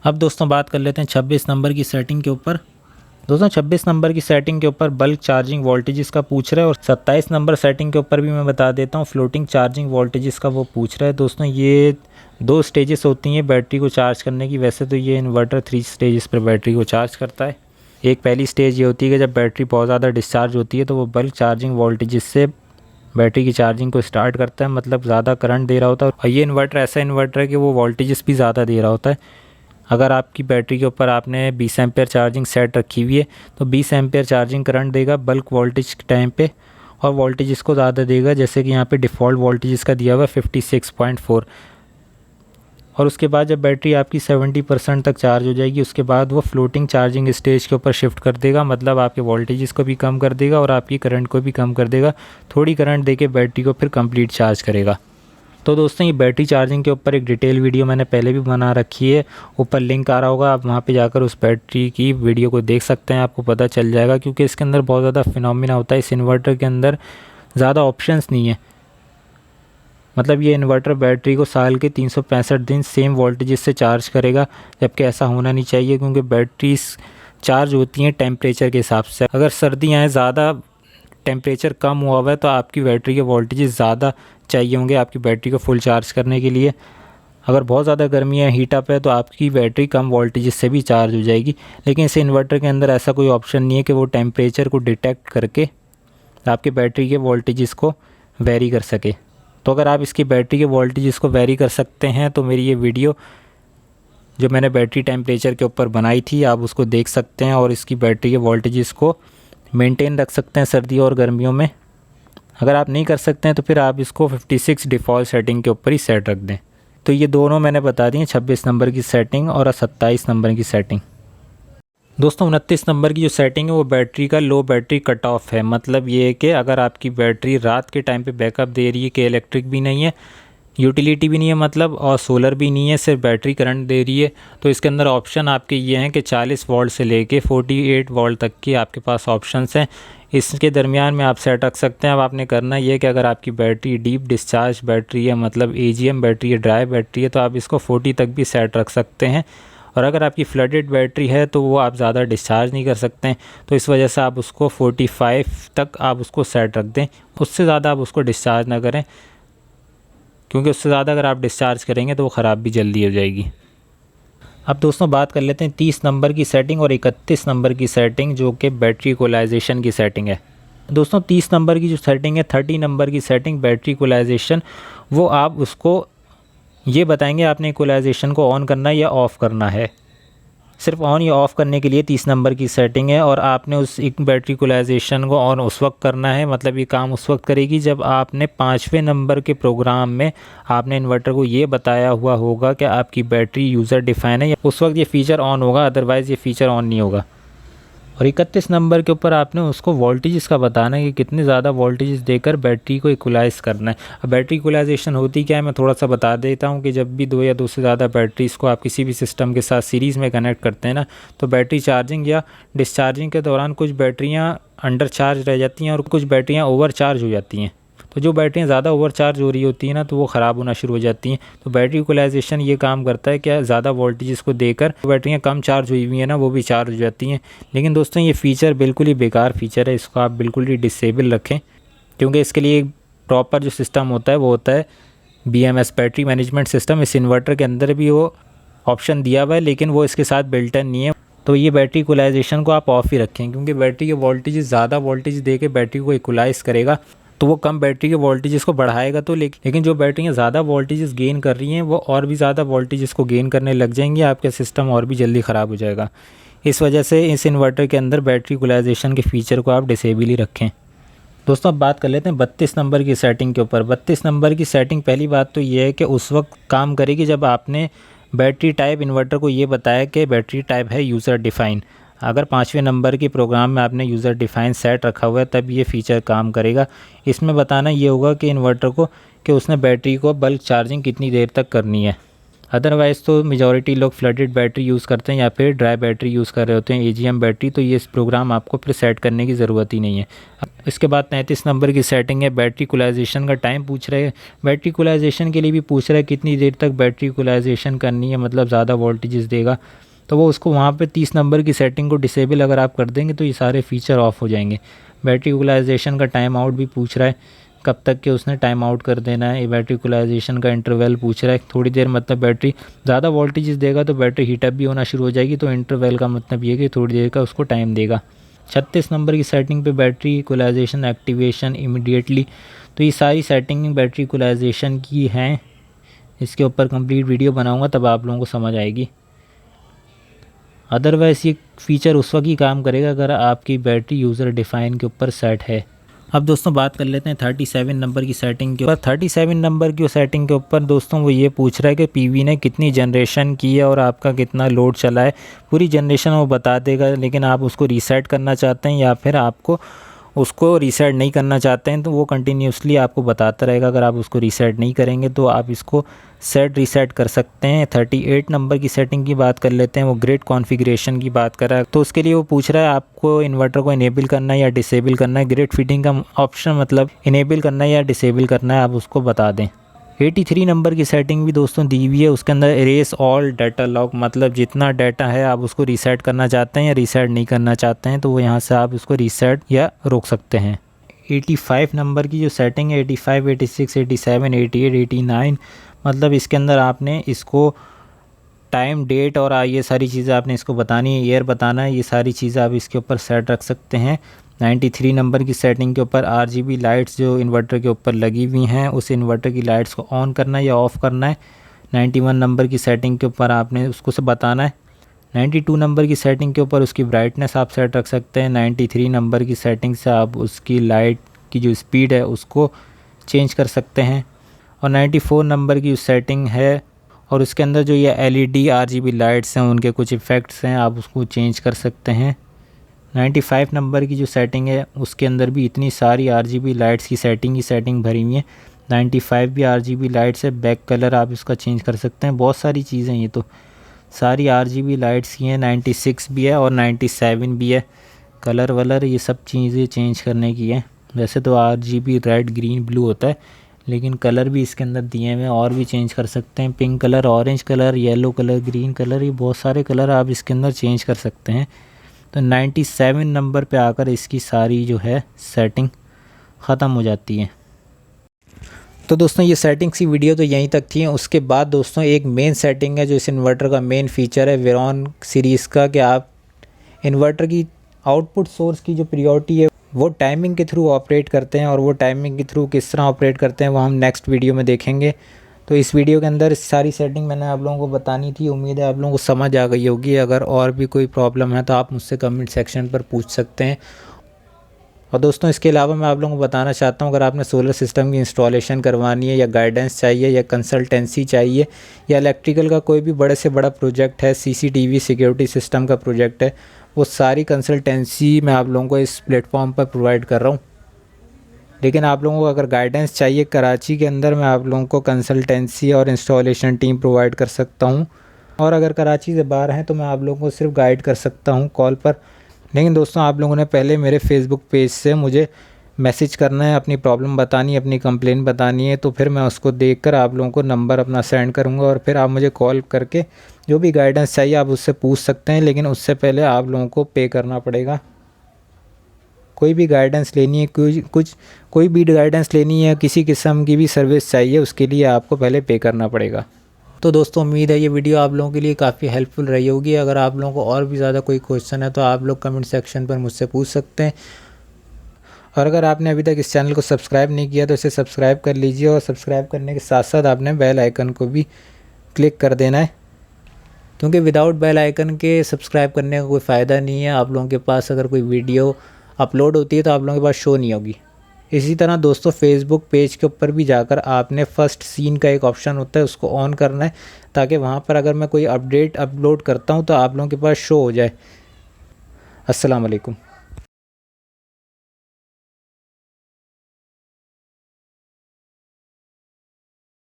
अब दोस्तों बात कर लेते हैं 26 नंबर की सेटिंग के ऊपर। दोस्तों 26 नंबर की सेटिंग के ऊपर बल्क चार्जिंग वोल्टेजेस का पूछ रहा है और 27 नंबर सेटिंग के ऊपर भी मैं बता देता हूँ फ्लोटिंग चार्जिंग वोल्टेजेस का वो पूछ रहा है। दोस्तों ये 2 स्टेजेस होती हैं बैटरी को चार्ज करने की। वैसे तो ये इन्वर्टर 3 स्टेजेस पर बैटरी को चार्ज करता है। एक पहली स्टेज ये होती है कि जब बैटरी बहुत ज़्यादा डिस्चार्ज होती है तो वो बल्क चार्जिंग वोल्टेजेस से बैटरी की चार्जिंग को स्टार्ट करता है, मतलब ज़्यादा करंट दे रहा होता है। और ये इन्वर्टर ऐसा इन्वर्टर है कि वो वोल्टेजेस भी ज़्यादा दे रहा होता है। अगर आपकी बैटरी के ऊपर आपने 20 एम्पेयर चार्जिंग सेट रखी हुई है तो 20 एम्पेयर चार्जिंग करंट देगा बल्क वोल्टेज के टाइम पे, और वोल्टेज इसको ज़्यादा देगा। जैसे कि यहाँ पे डिफ़ॉल्ट वोल्टेज इसका दिया हुआ है 56.4। और उसके बाद जब बैटरी आपकी 70% तक चार्ज हो जाएगी उसके बाद वो फ्लोटिंग चार्जिंग स्टेज के ऊपर शिफ्ट कर देगा, मतलब आपके वोल्टेज को भी कम कर देगा और आपकी करंट को भी कम कर देगा। थोड़ी करंट देके बैटरी को फिर कंप्लीट चार्ज करेगा। तो दोस्तों ये बैटरी चार्जिंग के ऊपर एक डिटेल वीडियो मैंने पहले भी बना रखी है, ऊपर लिंक आ रहा होगा, आप वहाँ पे जाकर उस बैटरी की वीडियो को देख सकते हैं, आपको पता चल जाएगा। क्योंकि इसके अंदर बहुत ज़्यादा फिनोमिना होता है। इस इन्वर्टर के अंदर ज़्यादा ऑप्शंस नहीं है, मतलब ये इन्वर्टर बैटरी को साल के 365 दिन सेम वोल्टेज से चार्ज करेगा, जबकि ऐसा होना नहीं चाहिए क्योंकि बैटरीज चार्ज होती हैं टेम्परेचर के हिसाब से। अगर सर्दियाँ हैं, ज़्यादा टेम्परेचर कम हुआ हुआ है तो आपकी बैटरी के वोल्टेज ज़्यादा चाहिए होंगे आपकी बैटरी को फुल चार्ज करने के लिए। अगर बहुत ज़्यादा गर्मी है, हीट अप है, तो आपकी बैटरी कम वोल्टेज से भी चार्ज हो जाएगी। लेकिन इस इन्वर्टर के अंदर ऐसा कोई ऑप्शन नहीं है कि वो टेम्परेचर को डिटेक्ट करके आपकी बैटरी के वोल्टेजेस को वेरी कर सके। तो अगर आप इसकी बैटरी के वोल्टेजेस को वेरी कर सकते हैं तो मेरी ये वीडियो जो मैंने बैटरी टेम्परेचर के ऊपर बनाई थी आप उसको देख सकते हैं और इसकी बैटरी के वोल्टेजेस को मेंटेन रख सकते हैं सर्दियों और गर्मियों में। अगर आप नहीं कर सकते हैं तो फिर आप इसको 56 डिफ़ॉल्ट सेटिंग के ऊपर ही सेट रख दें। तो ये दोनों मैंने बता दी हैं, 26 नंबर की सेटिंग और 27 नंबर की सेटिंग। दोस्तों 29 नंबर की जो सेटिंग है वो बैटरी का लो बैटरी कट ऑफ है। मतलब ये है कि अगर आपकी बैटरी रात के टाइम पे बैकअप दे रही है कि इलेक्ट्रिक भी नहीं है, यूटिलिटी भी नहीं है मतलब, और सोलर भी नहीं है, सिर्फ बैटरी करंट दे रही है, तो इसके अंदर ऑप्शन आपके ये हैं कि 40 वोल्ट से लेके 48 वोल्ट तक की आपके पास ऑप्शंस हैं। इसके दरमियान में आप सेट रख सकते हैं। अब आपने करना ये है कि अगर आपकी बैटरी डीप डिस्चार्ज बैटरी है, मतलब AGM बैटरी है, ड्राई बैटरी है, तो आप इसको 40 तक भी सेट रख सकते हैं। और अगर आपकी फ्लडेड बैटरी है तो वो आप ज़्यादा डिस्चार्ज नहीं कर सकते हैं, तो इस वजह से आप उसको 45 तक आप उसको सेट रख दें। उससे ज़्यादा आप उसको डिस्चार्ज ना करें, क्योंकि उससे ज़्यादा अगर आप डिस्चार्ज करेंगे तो वो ख़राब भी जल्दी हो जाएगी। अब दोस्तों बात कर लेते हैं 30 नंबर की सेटिंग और 31 नंबर की सेटिंग, जो कि बैटरी इक्वलाइजेशन की सेटिंग है। दोस्तों 30 नंबर की जो सेटिंग है, 30 नंबर की सेटिंग बैटरी इक्वलाइजेशन, वो आप उसको ये बताएंगे आपने इक्वलाइजेशन को ऑन करना है या ऑफ़ करना है। सिर्फ ऑन या ऑफ़ करने के लिए 30 नंबर की सेटिंग है, और आपने उस एक बैटरी इक्वलाइजेशन को ऑन उस वक्त करना है, मतलब ये काम उस वक्त करेगी जब आपने 5वें नंबर के प्रोग्राम में आपने इन्वर्टर को ये बताया हुआ होगा कि आपकी बैटरी यूज़र डिफाइन है, उस वक्त ये फ़ीचर ऑन होगा, अदरवाइज़ ये फ़ीचर ऑन नहीं होगा। और 31 नंबर के ऊपर आपने उसको वोल्टेज का बताना है कि कितने ज़्यादा वोल्टेज देकर बैटरी को इक्वलाइज़ करना है। अब बैटरी इक्वलाइजेशन होती क्या है मैं थोड़ा सा बता देता हूँ कि जब भी 2 या 2 से ज़्यादा बैटरीज़ को आप किसी भी सिस्टम के साथ सीरीज़ में कनेक्ट करते हैं ना, तो बैटरी चार्जिंग या डिस्चार्जिंग के दौरान कुछ बैटरियाँ अंडर चार्ज रह जाती हैं और कुछ बैटरियाँ ओवर चार्ज हो जाती हैं। तो जो बैटरियाँ ज़्यादा ओवर चार्ज हो रही होती हैं ना, तो वो ख़राब होना शुरू हो जाती हैं। तो बैटरी इक्वलाइजेशन ये काम करता है कि ज़्यादा वोल्टेज को देकर बैटरियाँ कम चार्ज हुई हुई हैं ना, वो भी चार्ज हो जाती हैं। लेकिन दोस्तों ये फ़ीचर बिल्कुल ही बेकार फ़ीचर है, इसको आप बिल्कुल ही डिसेबल रखें, क्योंकि इसके लिए प्रॉपर जो सिस्टम होता है वो होता है BMS बैटरी मैनेजमेंट सिस्टम। इस इन्वर्टर के अंदर भी वो ऑप्शन दिया हुआ है, लेकिन वो इसके साथ बिल्ट इन नहीं है। तो ये बैटरी इक्वलाइजेशन को आप ऑफ़ ही रखें, क्योंकि बैटरी के वोल्टेज ज़्यादा वोल्टेज दे के बैटरी को इक्वलाइज़ करेगा तो वो कम बैटरी के वोल्टेजेस को बढ़ाएगा। तो लेकिन जो बैटरियाँ ज़्यादा वोल्टेजेस गेन कर रही हैं वो और भी ज़्यादा वोल्टेजेस को गेन करने लग जाएंगी, आपका सिस्टम और भी जल्दी ख़राब हो जाएगा। इस वजह से इस इन्वर्टर के अंदर बैटरी इक्वलाइजेशन के फ़ीचर को आप डिसेबल ही रखें। दोस्तों अब बात कर लेते हैं 32 नंबर की सेटिंग के ऊपर। 32 नंबर की सेटिंग, पहली बात तो ये है कि उस वक्त काम करेगी जब आपने बैटरी टाइप इन्वर्टर को ये बताया कि बैटरी टाइप है यूज़र डिफ़ाइन। अगर 5वें नंबर के प्रोग्राम में आपने यूज़र डिफ़ाइन सेट रखा हुआ है तब ये फ़ीचर काम करेगा। इसमें बताना ये होगा कि इन्वर्टर को कि उसने बैटरी को बल्क चार्जिंग कितनी देर तक करनी है। अदरवाइज़ तो मेजॉरिटी लोग फ्लडेड बैटरी यूज़ करते हैं या फिर ड्राई बैटरी यूज़ कर रहे होते हैं AGM बैटरी, तो ये इस प्रोग्राम आपको फिर सेट करने की ज़रूरत ही नहीं है। इसके बाद 33 नंबर की सेटिंग है, बैटरी कूलाइजेशन का टाइम पूछ रहे हैं। बैटरी कूलाइजेशन के लिए भी पूछ रहा है कितनी देर तक बैटरी कूलाइजेशन करनी है, मतलब ज़्यादा वोल्टेजेस देगा, तो वो उसको वहाँ पे 30 नंबर की सेटिंग को डिसेबल अगर आप कर देंगे तो ये सारे फीचर ऑफ हो जाएंगे। बैटरी इक्वलाइजेशन का टाइम आउट भी पूछ रहा है, कब तक के उसने टाइम आउट कर देना है। ये बैटरी इक्वलाइजेशन का इंटरवल पूछ रहा है, थोड़ी देर मतलब बैटरी ज़्यादा वोल्टेजेस देगा तो बैटरी हीटअप भी होना शुरू हो जाएगी, तो इंटरवल का मतलब ये कि थोड़ी देर का उसको टाइम देगा। 36 नंबर की सेटिंग पे बैटरी इक्वलाइजेशन एक्टिवेशन इमीडिएटली, तो ये सारी सेटिंग बैटरी इक्वलाइजेशन की हैं। इसके ऊपर कंप्लीट वीडियो बनाऊंगा तब आप लोगों को समझ आएगी। अदरवाइज़ ये फ़ीचर उस वक्त ही काम करेगा अगर आपकी बैटरी यूज़र डिफ़ाइन के ऊपर सेट है। अब दोस्तों बात कर लेते हैं 37 नंबर की सेटिंग के ऊपर। 37 नंबर की सेटिंग के ऊपर दोस्तों वो ये पूछ रहा है कि पीवी ने कितनी जनरेशन की है और आपका कितना लोड चला है। पूरी जनरेशन वो बता देगा, लेकिन आप उसको रीसेट करना चाहते हैं या फिर आपको उसको रीसेट नहीं करना चाहते हैं तो वो कंटिन्यूसली आपको बताता रहेगा। अगर आप उसको रीसेट नहीं करेंगे तो आप इसको सेट रीसेट कर सकते हैं। 38 नंबर की सेटिंग की बात कर लेते हैं। वो ग्रिड कॉन्फ़िगरेशन की बात कर रहा है, तो उसके लिए वो पूछ रहा है आपको इन्वर्टर को इनेबल करना है या डिसेबल करना है। ग्रिड फिटिंग का ऑप्शन मतलब इनेबल करना है या डिसेबल करना है, आप उसको बता दें। 83 नंबर की सेटिंग भी दोस्तों दी हुई है, उसके अंदर इरेज ऑल डाटा लॉग, मतलब जितना डाटा है आप उसको रीसेट करना चाहते हैं या रीसेट नहीं करना चाहते हैं तो वो यहाँ से आप उसको रीसेट या रोक सकते हैं। 85 नंबर की जो सेटिंग है 85, 86, 87, 88, 89, मतलब इसके अंदर आपने इसको टाइम डेट और ये सारी चीज़ें आपने इसको बतानी है, ईयर बताना है, ये सारी चीज़ें आप इसके ऊपर सेट रख सकते हैं। 93 नंबर की सेटिंग के ऊपर RGB लाइट्स जो इन्वर्टर के ऊपर लगी हुई हैं उस इन्वर्टर की लाइट्स को ऑन करना है या ऑफ़ करना है। 91 नंबर की सेटिंग के ऊपर आपने उसको से बताना है। 92 नंबर की सेटिंग के ऊपर उसकी ब्राइटनेस आप सेट रख सकते हैं। 93 नंबर की सेटिंग से आप उसकी लाइट की जो स्पीड है उसको चेंज कर सकते हैं। और 94 नंबर की सेटिंग है और उसके अंदर जो ये LED RGB लाइट्स हैं उनके कुछ इफ़ेक्ट्स हैं, आप उसको चेंज कर सकते हैं। 95 नंबर की जो सेटिंग है उसके अंदर भी इतनी सारी RGB लाइट्स की सेटिंग भरी हुई है। 95 भी RGB लाइट्स है, बैक कलर आप इसका चेंज कर सकते हैं, बहुत सारी चीज़ें ये तो सारी RGB लाइट्स की हैं। 96 भी है और 97 भी है, कलर वलर ये सब चीज़ें चेंज करने की है। वैसे तो RGB रेड ग्रीन ब्लू होता है, लेकिन कलर भी इसके अंदर दिए हुए हैं और भी चेंज कर सकते हैं। Pink colour, orange colour, yellow colour, green colour, ये बहुत सारे कलर आप इसके अंदर चेंज कर सकते हैं। तो 97 नंबर पे आकर इसकी सारी जो है सेटिंग ख़त्म हो जाती है। तो दोस्तों ये सेटिंग्स की वीडियो तो यहीं तक थी। उसके बाद दोस्तों एक मेन सेटिंग है जो इस इन्वर्टर का मेन फीचर है वेरॉन सीरीज़ का, कि आप इन्वर्टर की आउटपुट सोर्स की जो प्रायोरिटी है वो टाइमिंग के थ्रू ऑपरेट करते हैं, और वो टाइमिंग के थ्रू किस तरह ऑपरेट करते हैं वो हम नेक्स्ट वीडियो में देखेंगे। तो इस वीडियो के अंदर सारी सेटिंग मैंने आप लोगों को बतानी थी। उम्मीद है आप लोगों को समझ आ गई होगी। अगर और भी कोई प्रॉब्लम है तो आप मुझसे कमेंट सेक्शन पर पूछ सकते हैं। और दोस्तों इसके अलावा मैं आप लोगों को बताना चाहता हूँ, अगर आपने सोलर सिस्टम की इंस्टॉलेशन करवानी है या गाइडेंस चाहिए या कंसल्टेंसी चाहिए या इलेक्ट्रिकल का कोई भी बड़े से बड़ा प्रोजेक्ट है, CCTV सिक्योरिटी सिस्टम का प्रोजेक्ट है, वो सारी कंसल्टेंसी मैं आप लोगों को इस प्लेटफॉर्म पर प्रोवाइड कर रहा हूँ। लेकिन आप लोगों को अगर गाइडेंस चाहिए कराची के अंदर, मैं आप लोगों को कंसल्टेंसी और इंस्टॉलेशन टीम प्रोवाइड कर सकता हूँ। और अगर कराची से बाहर हैं तो मैं आप लोगों को सिर्फ गाइड कर सकता हूँ कॉल पर। लेकिन दोस्तों आप लोगों ने पहले मेरे फेसबुक पेज से मुझे मैसेज करना है, अपनी प्रॉब्लम बतानी है, अपनी कंप्लेन बतानी है, तो फिर मैं उसको देखकर आप लोगों को नंबर अपना सेंड करूँगा और फिर आप मुझे कॉल करके जो भी गाइडेंस चाहिए आप उससे पूछ सकते हैं। लेकिन उससे पहले आप लोगों को पे करना पड़ेगा। कोई भी गाइडेंस लेनी है, कोई भी गाइडेंस लेनी है, किसी किस्म की भी सर्विस चाहिए, उसके लिए आपको पहले पे करना पड़ेगा। तो दोस्तों उम्मीद है ये वीडियो आप लोगों के लिए काफ़ी हेल्पफुल रही होगी। अगर आप लोगों को और भी ज़्यादा कोई क्वेश्चन है तो आप लोग कमेंट सेक्शन पर मुझसे पूछ सकते हैं। और अगर आपने अभी तक इस चैनल को सब्सक्राइब नहीं किया तो इसे सब्सक्राइब कर लीजिए, और सब्सक्राइब करने के साथ साथ आपने बेल आइकन को भी क्लिक कर देना है, क्योंकि विदाउट बेल आइकन के सब्सक्राइब करने का कोई फ़ायदा नहीं है। आप लोगों के पास अगर कोई वीडियो अपलोड होती है तो आप लोगों के पास शो नहीं होगी। इसी तरह दोस्तों फेसबुक पेज के ऊपर भी जाकर आपने फर्स्ट सीन का एक ऑप्शन होता है उसको ऑन करना है, ताकि वहाँ पर अगर मैं कोई अपडेट अपलोड करता हूँ तो आप लोगों के पास शो हो जाए। अस्सलाम वालेकुम।